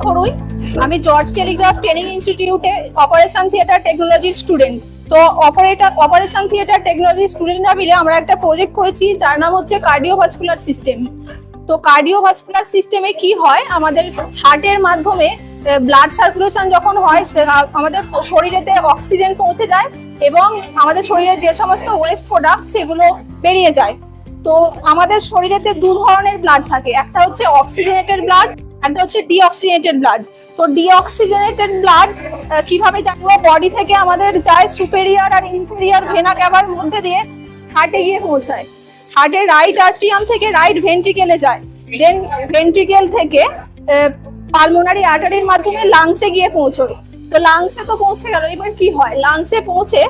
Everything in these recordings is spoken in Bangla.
খড়ুই। আমি জর্জ টেলিগ্রাফ ট্রেনিং ইনস্টিটিউটে অপারেশন থিয়েটার টেকনোলজির স্টুডেন্ট। তো অপারেশন থিয়েটার টেকনোলজি স্টুডেন্টরা মিলে আমরা একটা প্রজেক্ট করেছি যার নাম হচ্ছে কার্ডিওভাস্কুলার সিস্টেম। তো কার্ডিওভাস্কুলার সিস্টেমে কি হয়, আমাদের হার্টের মাধ্যমে ব্লাড সার্কুলেশন যখন হয় আমাদের শরীরেতে অক্সিজেন পৌঁছে যায় এবং আমাদের শরীরে যে সমস্ত ওয়েস্ট প্রোডাক্ট সেগুলো বেরিয়ে যায়। তো আমাদের শরীরেতে দু ধরনের ব্লাড থাকে, একটা হচ্ছে অক্সিজেনেটেড ব্লাড, একটা হচ্ছে ডিঅক্সিজেনেটেড ব্লাড। তো ডিঅক্সিজেনেটেড ব্লাড কিভাবে জানবো, বডি থেকে আমাদের যায় সুপেরিয়র আর ইনফেরিয়র ভেনা ক্যাভার মধ্যে দিয়ে হার্টে গিয়ে পৌঁছায়। হার্টের রাইট আর্ট্রিয়াম থেকে রাইট ভেন্ট্রিকেলে যায়, দেন ভেন্ট্রিকেল থেকে পালমোনারি আর্টারির মাধ্যমে লাংসে গিয়ে পৌঁছয়। তো লাংসে তো পৌঁছে গেল, এবার কি হয়, লাংসে পৌঁছে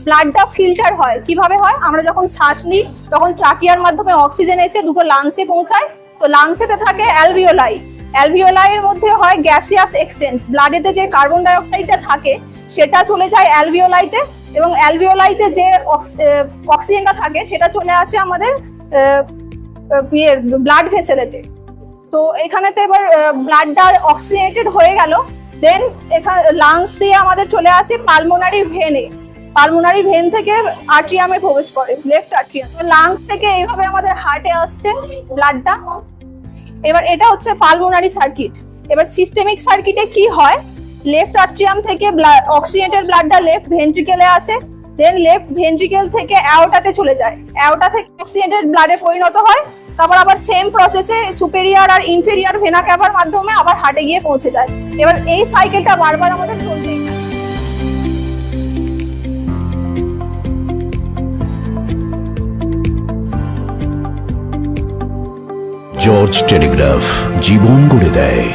ব্লাডটা ফিল্টার হয়। কিভাবে হয়, আমরা যখন শ্বাস নিই তখন ট্রাকিয়ার মাধ্যমে অক্সিজেন এসে দুটো লাংসে পৌঁছায়। তো লাংসেতে থাকে অ্যালভিওলাই, অ্যালভিওলাইয়ের মধ্যে হয় গ্যাসিয়াস এক্সচেঞ্জ, ব্লাডেতে যে কার্বন ডাই অক্সাইডটা থাকে সেটা চলে যায় অ্যালভিওলাইতে এবং অ্যালভিওলাইতে যে অক্সিজেনটা থাকে সেটা চলে আসে আমাদের ব্লাড ভেসেলেতে। তো এখানেতে এবার ব্লাডটা অক্সিজেনেটেড হয়ে গেল, দেন এখানে লাংস দিয়ে আমাদের চলে আসে পালমোনারি ভেনে, পালমোনারি ভেন থেকে আর্ট্রিয়ামে প্রবেশ করে, লেফট আর্ট্রিয়াম। লাংস থেকে এইভাবে আমাদের হার্টে আসছে ব্লাডটা। এবার এটা হচ্ছে পালমোনারি সার্কিট। এবার সিস্টেমিক সার্কিটে কি হয়, লেফট আর্ট্রিয়াম থেকে অক্সিজেনেটেড ব্লাডটা লেফট ভেন্ট্রিকেলে আসে, দেন লেফট ভেন্ট্রিকেল থেকে অ্যাওর্টাতে চলে যায়, অ্যাওর্টা থেকে অক্সিজেনেটেড ব্লাডে পরিণত হয়, তারপর আবার সেম প্রসেসে সুপেরিয়র আর ইনফেরিয়র ভেনা ক্যাভার মাধ্যমে আবার হার্টে গিয়ে পৌঁছে যায়। এবার এই সাইকেলটা বারবার আমাদের চলতেই থাকে। জর্জ টেলিগ্রাফ জীবন গড়ে দেয়।